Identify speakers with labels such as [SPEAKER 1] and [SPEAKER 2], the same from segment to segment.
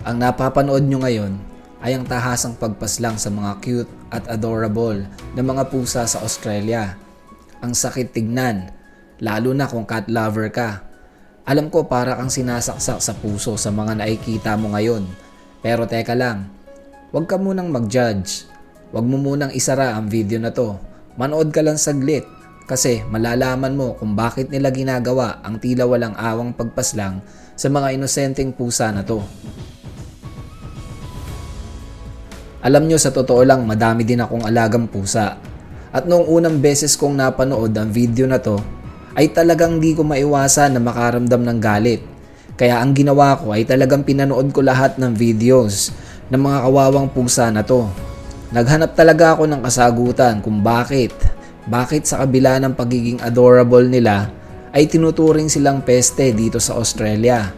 [SPEAKER 1] Ang napapanood nyo ngayon ay ang tahasang pagpaslang sa mga cute at adorable na mga pusa sa Australia. Ang sakit tignan, lalo na kung cat lover ka. Alam ko para kang sinasaksak sa puso sa mga nakikita mo ngayon. Pero teka lang, huwag ka munang mag-judge. Huwag mo munang isara ang video na to. Manood ka lang saglit kasi malalaman mo kung bakit nila ginagawa ang tila walang awang pagpaslang sa mga inosenteng pusa na to. Alam nyo, sa totoo lang, madami din akong alagang pusa. At noong unang beses kong napanood ang video na to, ay talagang di ko maiwasan na makaramdam ng galit. Kaya ang ginawa ko ay talagang pinanood ko lahat ng videos ng mga kawawang pusa na to. Naghanap talaga ako ng kasagutan kung bakit sa kabila ng pagiging adorable nila ay tinuturing silang peste dito sa Australia.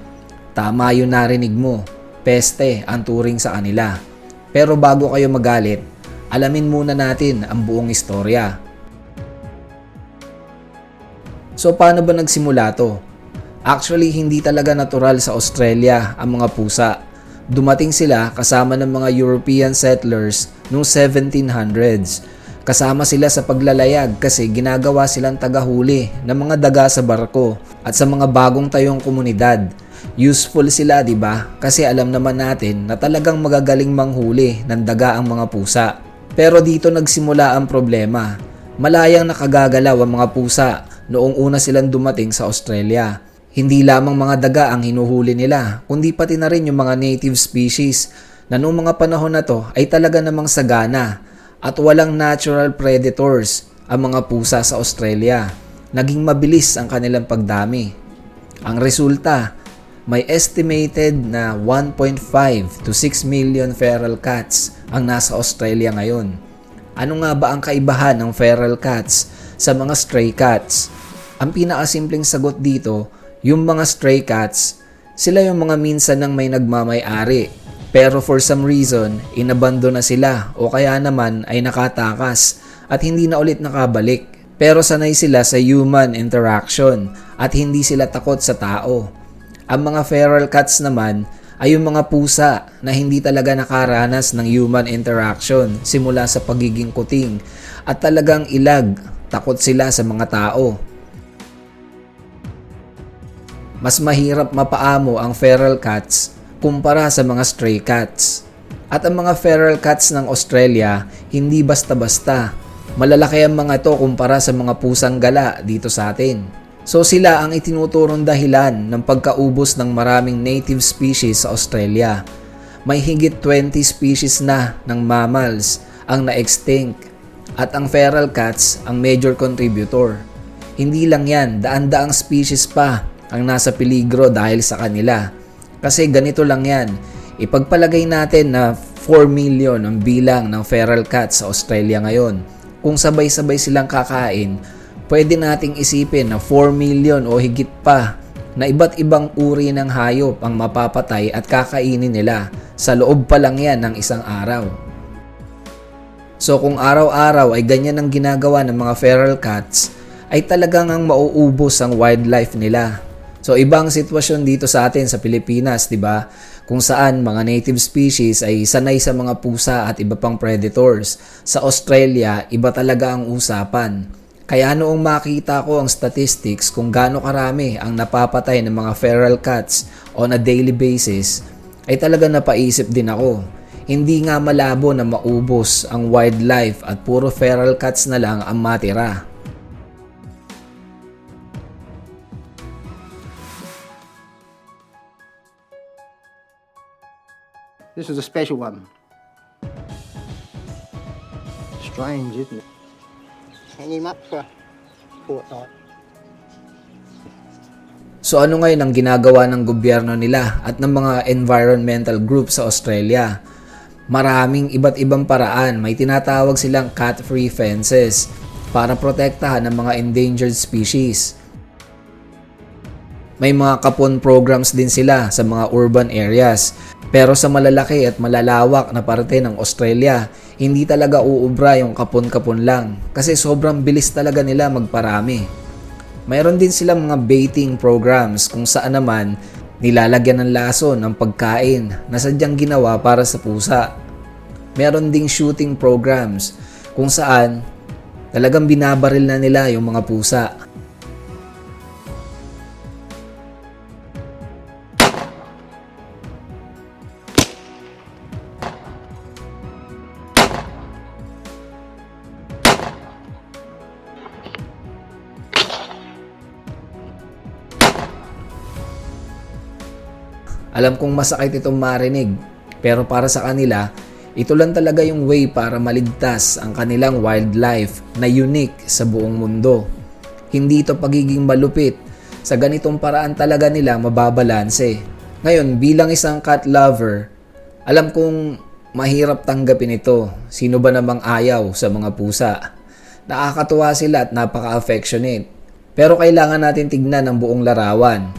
[SPEAKER 1] Tama yung narinig mo, peste ang turing sa kanila. Pero bago kayo magalit, alamin muna natin ang buong istorya. So paano ba nagsimula to? Actually, hindi talaga natural sa Australia ang mga pusa. Dumating sila kasama ng mga European settlers noong 1700s. Kasama sila sa paglalayag kasi ginagawa silang tagahuli ng mga daga sa barko at sa mga bagong tayong komunidad. Useful sila, di ba? Kasi alam naman natin na talagang magagaling manghuli ng daga ang mga pusa. Pero dito nagsimula ang problema. Malayang nakagagalaw ang mga pusa noong una silang dumating sa Australia. Hindi lamang mga daga ang hinuhuli nila, kundi pati na rin yung mga native species na noong mga panahon na to ay talaga namang sagana at walang natural predators ang mga pusa sa Australia. Naging mabilis ang kanilang pagdami. Ang resulta, may estimated na 1.5 to 6 million feral cats ang nasa Australia ngayon. Ano nga ba ang kaibahan ng feral cats sa mga stray cats? Ang pinakasimpleng sagot dito, yung mga stray cats, sila yung mga minsan nang may nagmamay-ari. Pero for some reason, inabandon na sila o kaya naman ay nakatakas at hindi na ulit nakabalik. Pero sanay sila sa human interaction at hindi sila takot sa tao. Ang mga feral cats naman ay yung mga pusa na hindi talaga nakaranas ng human interaction simula sa pagiging kuting at talagang ilag, takot sila sa mga tao. Mas mahirap mapaamo ang feral cats kumpara sa mga stray cats. At ang mga feral cats ng Australia hindi basta-basta. Malalaki ang mga ito kumpara sa mga pusang gala dito sa atin. So sila ang itinuturong dahilan ng pagkaubos ng maraming native species sa Australia. May higit 20 species na ng mammals ang na-extinct at ang feral cats ang major contributor. Hindi lang yan, daan-daang species pa ang nasa peligro dahil sa kanila. Kasi ganito lang yan, ipagpalagay natin na 4 million ang bilang ng feral cats sa Australia ngayon. Kung sabay-sabay silang kakain, pwede nating isipin na 4 million o higit pa na iba't ibang uri ng hayop ang mapapatay at kakainin nila sa loob pa lang yan ng isang araw. So kung araw-araw ay ganyan ang ginagawa ng mga feral cats, ay talagang ang mauubos ang wildlife nila. So ibang sitwasyon dito sa atin sa Pilipinas, di ba? Kung saan mga native species ay sanay sa mga pusa at iba pang predators. Sa Australia, iba talaga ang usapan. Kaya noong makita ko ang statistics kung gaano karami ang napapatay ng mga feral cats on a daily basis, ay talaga napaisip din ako. Hindi nga malabo na maubos ang wildlife at puro feral cats na lang ang matira.
[SPEAKER 2] This is a special one. Strange, isn't it? Hang him up for a fortnight.
[SPEAKER 1] So ano ngayon ang ginagawa ng gobyerno nila at ng mga environmental groups sa Australia? Maraming iba't ibang paraan. May tinatawag silang cat-free fences para protektahan ng mga endangered species. May mga kapon programs din sila sa mga urban areas. Pero sa malalaki at malalawak na parte ng Australia, hindi talaga uubra yung kapon-kapon lang kasi sobrang bilis talaga nila magparami. Mayroon din silang mga baiting programs kung saan naman Nilalagyan ng lason ng pagkain na sadyang ginawa para sa pusa. Meron ding shooting programs kung saan talagang binabaril na nila yung mga pusa. Alam kong masakit itong marinig, pero para sa kanila, ito lang talaga yung way para maligtas ang kanilang wildlife na unique sa buong mundo. Hindi ito pagiging malupit, sa ganitong paraan talaga nila mababalanse. Ngayon, bilang isang cat lover, alam kong mahirap tanggapin ito. Sino ba namang ayaw sa mga pusa? Nakakatuwa sila at napaka-affectionate. Pero kailangan natin tignan ang buong larawan.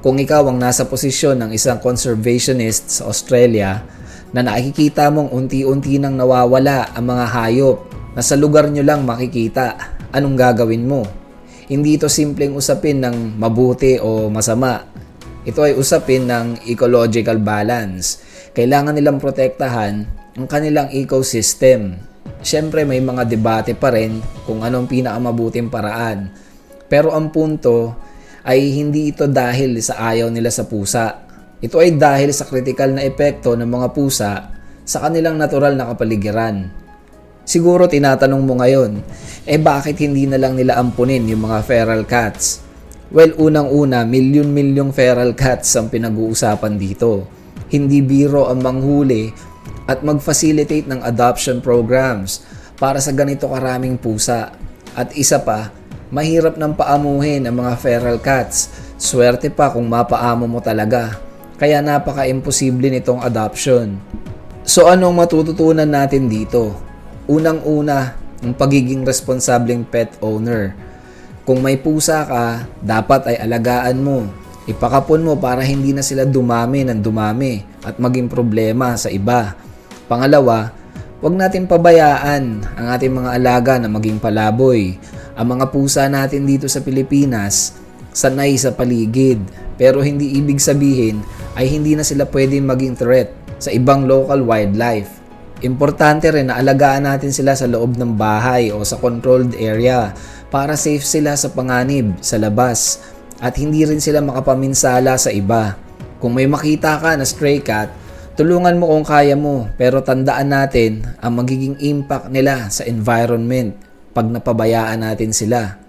[SPEAKER 1] Kung ikaw ang nasa posisyon ng isang conservationist sa Australia na nakikita mong unti-unti nang nawawala ang mga hayop na sa lugar nyo lang makikita, anong gagawin mo? Hindi ito simpleng usapin ng mabuti o masama. Ito ay usapin ng ecological balance. Kailangan nilang protektahan ang kanilang ecosystem. Siyempre may mga debate pa rin kung anong pinakamabuting paraan. Pero ang punto ay hindi ito dahil sa ayaw nila sa pusa. Ito ay dahil sa critical na epekto ng mga pusa sa kanilang natural na kapaligiran. Siguro tinatanong mo ngayon, bakit hindi na lang nila ampunin yung mga feral cats? Well, unang-una, milyon-milyong feral cats ang pinag-uusapan dito. Hindi biro ang manghuli at mag-facilitate ng adoption programs para sa ganito karaming pusa. At isa pa, mahirap nang paamuhin ang mga feral cats. Swerte pa kung mapaamo mo talaga. Kaya napaka-imposible nitong adoption. So anong matututunan natin dito? Unang-una, ang pagiging responsableng pet owner. Kung may pusa ka, dapat ay alagaan mo. Ipakapon mo para hindi na sila dumami ng dumami at maging problema sa iba. Pangalawa, huwag natin pabayaan ang ating mga alaga na maging palaboy. Ang mga pusa natin dito sa Pilipinas, sanay sa paligid. Pero hindi ibig sabihin ay hindi na sila pwedeng maging threat sa ibang local wildlife. Importante rin na alagaan natin sila sa loob ng bahay o sa controlled area para safe sila sa panganib sa labas at hindi rin sila makapaminsala sa iba. Kung may makita ka na stray cat, tulungan mo kung kaya mo, pero tandaan natin ang magiging impact nila sa environment pag napabayaan natin sila.